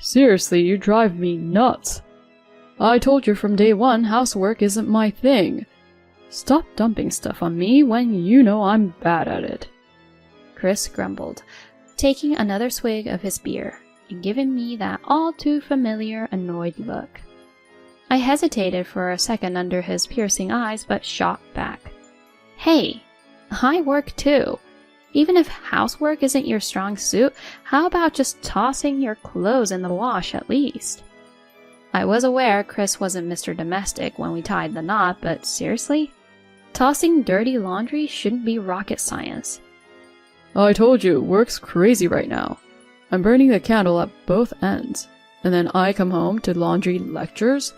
Seriously, you drive me nuts. I told you from day one housework isn't my thing. Stop dumping stuff on me when you know I'm bad at it. Chris grumbled, taking another swig of his beer and giving me that all too familiar annoyed look. I hesitated for a second under his piercing eyes, but shot back. Hey, I work too. Even if housework isn't your strong suit, how about just tossing your clothes in the wash at least? I was aware Chris wasn't Mr. Domestic when we tied the knot, but seriously? Tossing dirty laundry shouldn't be rocket science. I told you, work's crazy right now. I'm burning the candle at both ends, and then I come home to laundry lectures?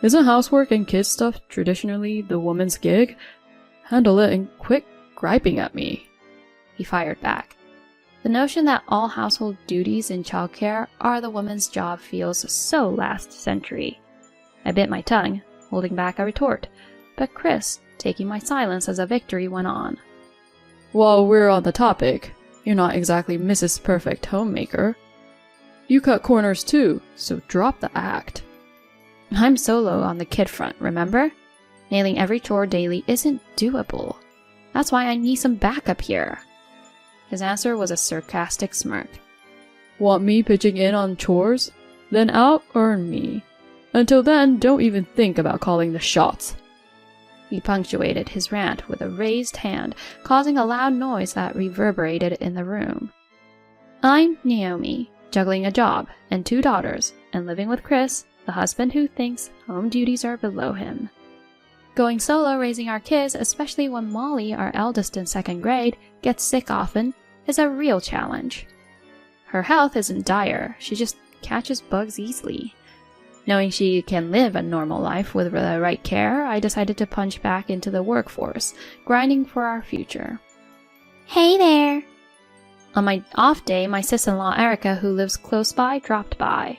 Isn't housework and kids stuff traditionally the woman's gig? Handle it and quit griping at me. He fired back. The notion that all household duties in childcare are the woman's job feels so last century. I bit my tongue, holding back a retort, but Chris, taking my silence as a victory, went on. While we're on the topic, you're not exactly Mrs. Perfect Homemaker. You cut corners too, so drop the act. I'm solo on the kid front, remember? Nailing every chore daily isn't doable. That's why I need some backup here. His answer was a sarcastic smirk. Want me pitching in on chores? Then out-earn me. Until then, don't even think about calling the shots. He punctuated his rant with a raised hand, causing a loud noise that reverberated in the room. I'm Naomi, juggling a job and 2 daughters, and living with Chris, the husband who thinks home duties are below him. Going solo raising our kids, especially when Molly, our eldest in 2nd grade, gets sick often, is a real challenge. Her health isn't dire, she just catches bugs easily. Knowing she can live a normal life with the right care, I decided to punch back into the workforce, grinding for our future. Hey there! On my off day, my sis-in-law Erica, who lives close by, dropped by.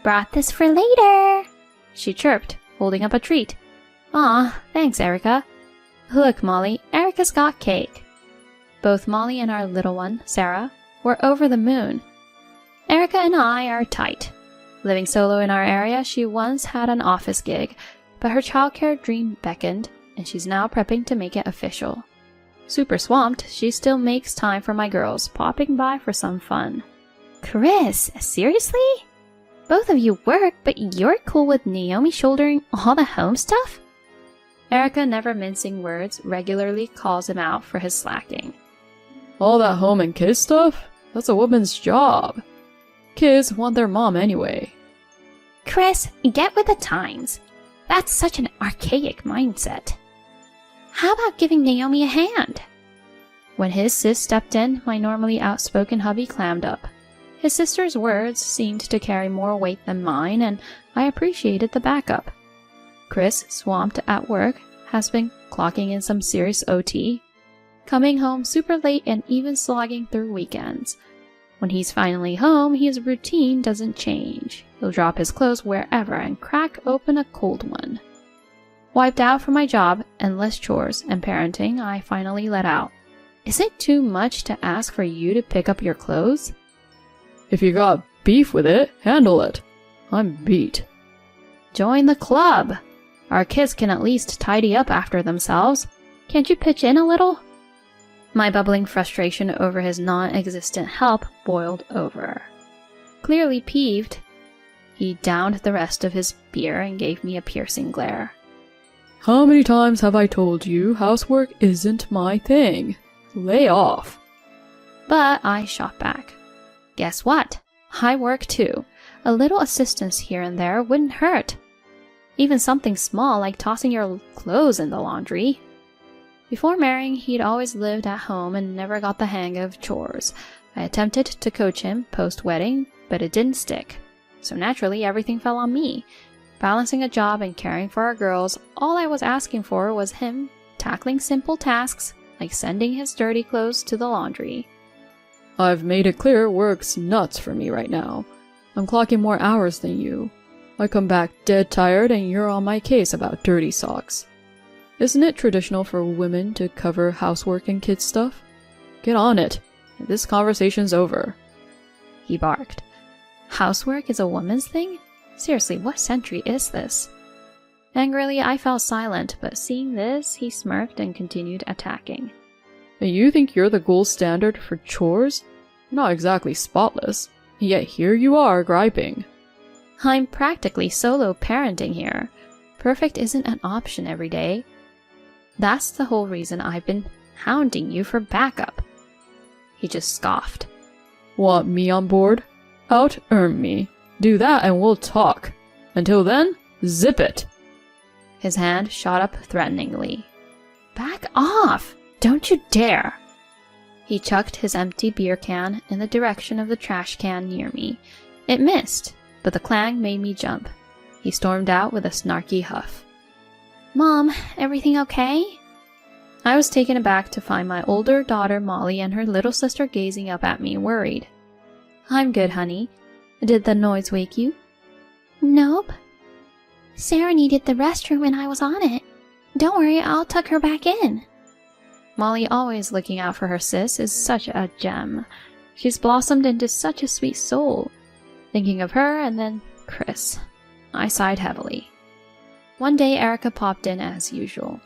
Brought this for later, she chirped, holding up a treat. Aw, thanks, Erica. Look, Molly, Erica's got cake. Both Molly and our little one, Sarah, were over the moon. Erica and I are tight. Living solo in our area, she once had an office gig, but her childcare dream beckoned, and she's now prepping to make it official. Super swamped, she still makes time for my girls, popping by for some fun. Chris, seriously? Both of you work, but you're cool with Naomi shouldering all the home stuff? Erica, never mincing words, regularly calls him out for his slacking. All that home and kids stuff? That's a woman's job. Kids want their mom anyway. Chris, get with the times. That's such an archaic mindset. How about giving Naomi a hand? When his sis stepped in, my normally outspoken hubby clammed up. His sister's words seemed to carry more weight than mine, and I appreciated the backup. Chris, swamped at work, has been clocking in some serious OT, coming home super late and even slogging through weekends. When he's finally home, his routine doesn't change. He'll drop his clothes wherever and crack open a cold one. Wiped out from my job, endless chores, and parenting, I finally let out. Is it too much to ask for you to pick up your clothes? If you got beef with it, handle it. I'm beat. Join the club. Our kids can at least tidy up after themselves. Can't you pitch in a little? My bubbling frustration over his non-existent help boiled over. Clearly peeved, he downed the rest of his beer and gave me a piercing glare. How many times have I told you housework isn't my thing? Lay off. But I shot back. Guess what? I work too. A little assistance here and there wouldn't hurt. Even something small like tossing your clothes in the laundry. Before marrying, he'd always lived at home and never got the hang of chores. I attempted to coach him post-wedding, but it didn't stick. So naturally, everything fell on me. Balancing a job and caring for our girls, all I was asking for was him tackling simple tasks like sending his dirty clothes to the laundry. I've made it clear work's nuts for me right now. I'm clocking more hours than you. I come back dead tired and you're on my case about dirty socks. Isn't it traditional for women to cover housework and kids stuff? Get on it. This conversation's over. He barked. housework is a woman's thing? Seriously, what century is this? Angrily, I fell silent, but seeing this, he smirked and continued attacking. And you think you're the gold standard for chores? Not exactly spotless, yet here you are griping. I'm practically solo parenting here. Perfect isn't an option every day. That's the whole reason I've been hounding you for backup. He just scoffed. Want me on board? Out-earn me. Do that and we'll talk. Until then, zip it. His hand shot up threateningly. Back off! Don't you dare! He chucked his empty beer can in the direction of the trash can near me. It missed, but the clang made me jump. He stormed out with a snarky huff. Mom, everything okay? I was taken aback to find my older daughter Molly and her little sister gazing up at me, worried. I'm good, honey. Did the noise wake you? Nope. Sarah needed the restroom and I was on it. Don't worry, I'll tuck her back in. Molly, always looking out for her sis, is such a gem. She's blossomed into such a sweet soul. Thinking of her and then Chris. I sighed heavily. One day Erica popped in as usual.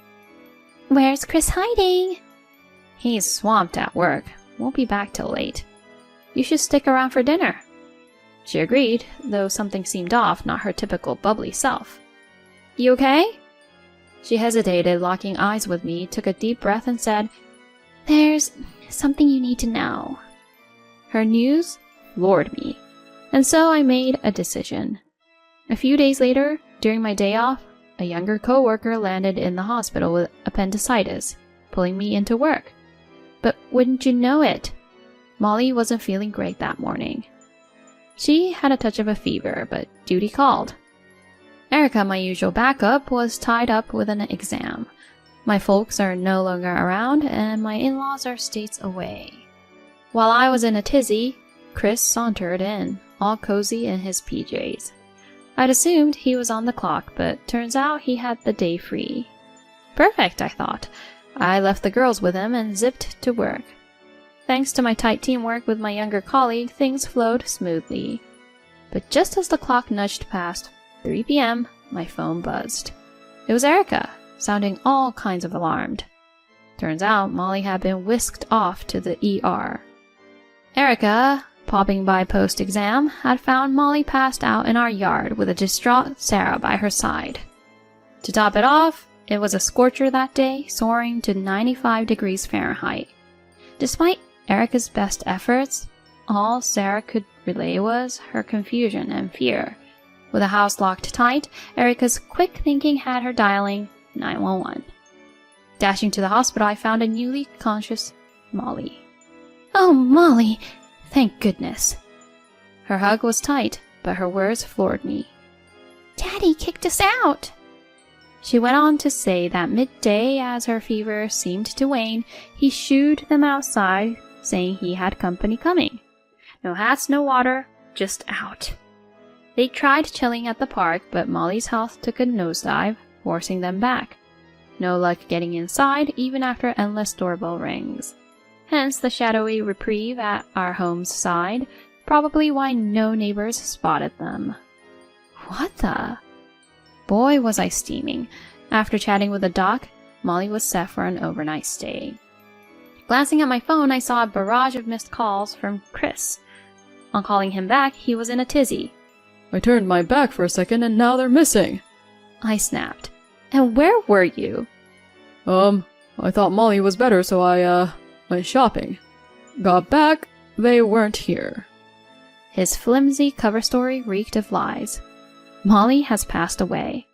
Where's Chris hiding? He's swamped at work. Won't be back till late. You should stick around for dinner. She agreed, though something seemed off, not her typical bubbly self. You okay? She hesitated, locking eyes with me, took a deep breath and said, There's something you need to know. Her news floored me, and so I made a decision. A few days later, during my day off, a younger coworker landed in the hospital with appendicitis, pulling me into work. But wouldn't you know it, Molly wasn't feeling great that morning. She had a touch of a fever, but duty called. Erica, my usual backup, was tied up with an exam. My folks are no longer around, and my in-laws are states away. While I was in a tizzy, Chris sauntered in, all cozy in his PJs. I'd assumed he was on the clock, but turns out he had the day free. Perfect, I thought. I left the girls with him and zipped to work. Thanks to my tight teamwork with my younger colleague, things flowed smoothly. But just as the clock nudged past 3 p.m., my phone buzzed. It was Erica, sounding all kinds of alarmed. Turns out Molly had been whisked off to the ER. Erica, popping by post-exam, had found Molly passed out in our yard with a distraught Sarah by her side. To top it off, it was a scorcher that day, soaring to 95 degrees Fahrenheit. Despite Erica's best efforts, all Sarah could relay was her confusion and fear. With the house locked tight, Erica's quick thinking had her dialing 911. Dashing to the hospital, I found a newly conscious Molly. Oh, Molly! Thank goodness. Her hug was tight, but her words floored me. Daddy kicked us out! She went on to say that midday, as her fever seemed to wane, he shooed them outside, saying he had company coming. No hats, no water, just out. They tried chilling at the park, but Molly's health took a nosedive, forcing them back. No luck getting inside, even after endless doorbell rings. Hence the shadowy reprieve at our home's side, probably why no neighbors spotted them. What the? Boy, was I steaming. After chatting with the doc, Molly was set for an overnight stay. Glancing at my phone, I saw a barrage of missed calls from Chris. On calling him back, he was in a tizzy. I turned my back for a second and now they're missing. I snapped. And where were you? I thought Molly was better, so I went shopping. Got back, they weren't here. His flimsy cover story reeked of lies. Molly has passed away.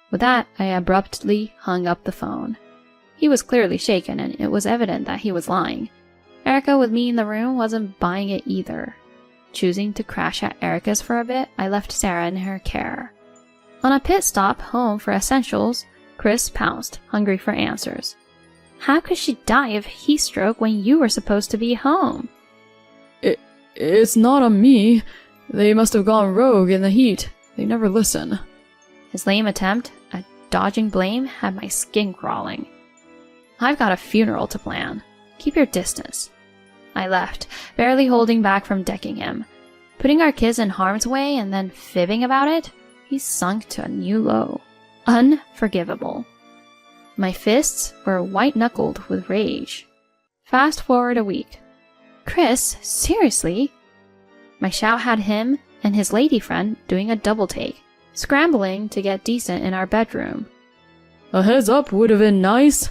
With that, I abruptly hung up the phone. He was clearly shaken, and it was evident that he was lying. Erica, with me in the room, wasn't buying it either. Choosing to crash at Erica's for a bit, I left Sarah in her care. On a pit stop home for essentials, Chris pounced, hungry for answers. How could she die of heat stroke when you were supposed to be home? It's not on me. They must have gone rogue in the heat. They never listen. His lame attempt at dodging blame had my skin crawling. I've got a funeral to plan. Keep your distance. I left, barely holding back from decking him. Putting our kids in harm's way and then fibbing about it? He's sunk to a new low. Unforgivable. My fists were white-knuckled with rage. Fast forward a week. Chris, seriously? My shout had him and his lady friend doing a double take, scrambling to get decent in our bedroom. A heads up would have been nice.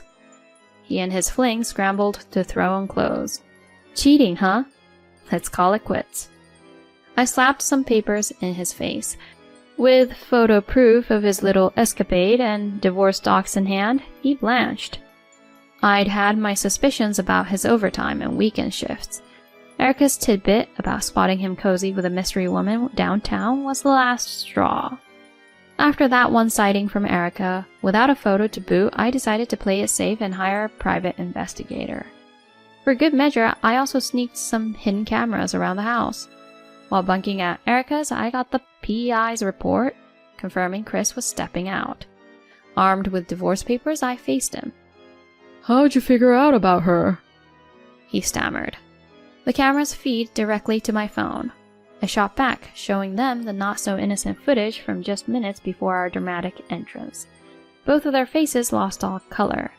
He and his fling scrambled to throw on clothes. Cheating, huh? Let's call it quits. I slapped some papers in his face. With photo proof of his little escapade and divorce docs in hand, he blanched. I'd had my suspicions about his overtime and weekend shifts. Erica's tidbit about spotting him cozy with a mystery woman downtown was the last straw. After that one sighting from Erica, without a photo to boot, I decided to play it safe and hire a private investigator. For good measure, I also sneaked some hidden cameras around the house. While bunking at Erica's, I got the PI's report, confirming Chris was stepping out. Armed with divorce papers, I faced him. How'd you figure out about her? He stammered. The cameras feed directly to my phone. I shot back, showing them the not-so-innocent footage from just minutes before our dramatic entrance. Both of their faces lost all color.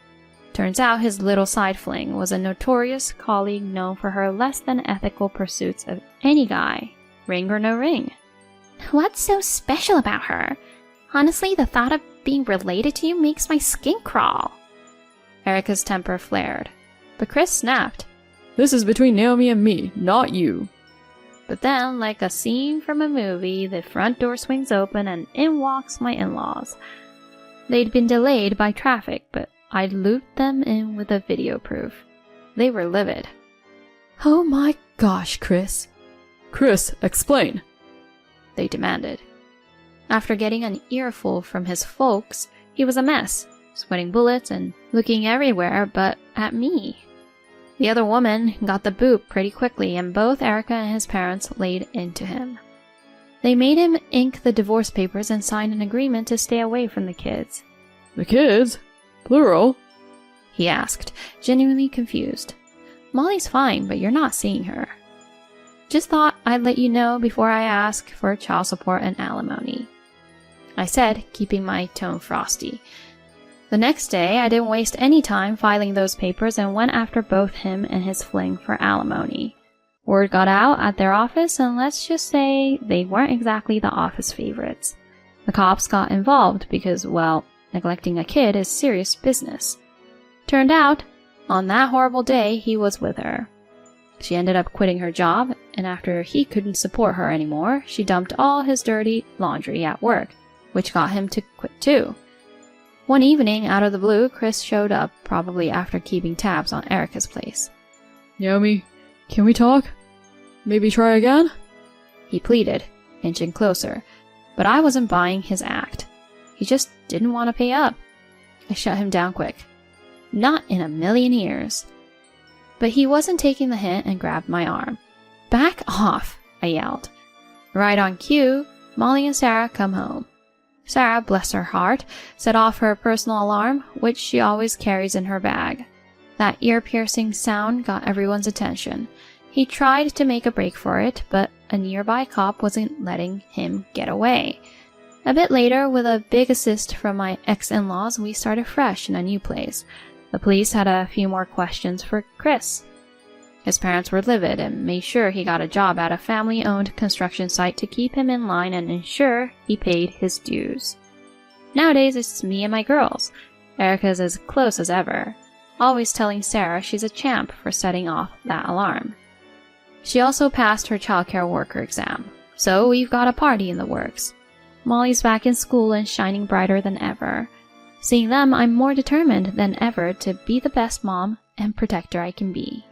Turns out his little side fling was a notorious colleague known for her less-than-ethical pursuits of any guy, ring or no ring. What's so special about her? Honestly, the thought of being related to you makes my skin crawl. Erica's temper flared, but Chris snapped. This is between Naomi and me, not you. But then, like a scene from a movie, the front door swings open and in walks my in-laws. They'd been delayed by traffic, but I'd looped them in with a video proof. They were livid. Oh my gosh, Chris. Chris, explain. They demanded. After getting an earful from his folks, he was a mess, sweating bullets and looking everywhere but at me. The other woman got the boot pretty quickly, and both Erica and his parents laid into him. They made him ink the divorce papers and sign an agreement to stay away from the kids. The kids? Plural? He asked, genuinely confused. Molly's fine, but you're not seeing her. Just thought I'd let you know before I ask for child support and alimony, I said, keeping my tone frosty. The next day, I didn't waste any time filing those papers and went after both him and his fling for alimony. Word got out at their office, and let's just say they weren't exactly the office favorites. The cops got involved because, well, neglecting a kid is serious business. Turned out, on that horrible day, he was with her. She ended up quitting her job, and after he couldn't support her anymore, she dumped all his dirty laundry at work, which got him to quit too. One evening, out of the blue, Chris showed up, probably after keeping tabs on Erica's place. Naomi, can we talk? Maybe try again? He pleaded, inching closer, but I wasn't buying his act. He just didn't want to pay up. I shut him down quick. Not in a million years. But he wasn't taking the hint and grabbed my arm. Back off, I yelled. Right on cue, Molly and Sarah come home. Sarah, bless her heart, set off her personal alarm, which she always carries in her bag. That ear-piercing sound got everyone's attention. He tried to make a break for it, but a nearby cop wasn't letting him get away. A bit later, with a big assist from my ex-in-laws, we started fresh in a new place. The police had a few more questions for Chris. His parents were livid and made sure he got a job at a family-owned construction site to keep him in line and ensure he paid his dues. Nowadays, it's me and my girls. Erica's as close as ever, always telling Sarah she's a champ for setting off that alarm. She also passed her childcare worker exam, so we've got a party in the works. Molly's back in school and shining brighter than ever. Seeing them, I'm more determined than ever to be the best mom and protector I can be.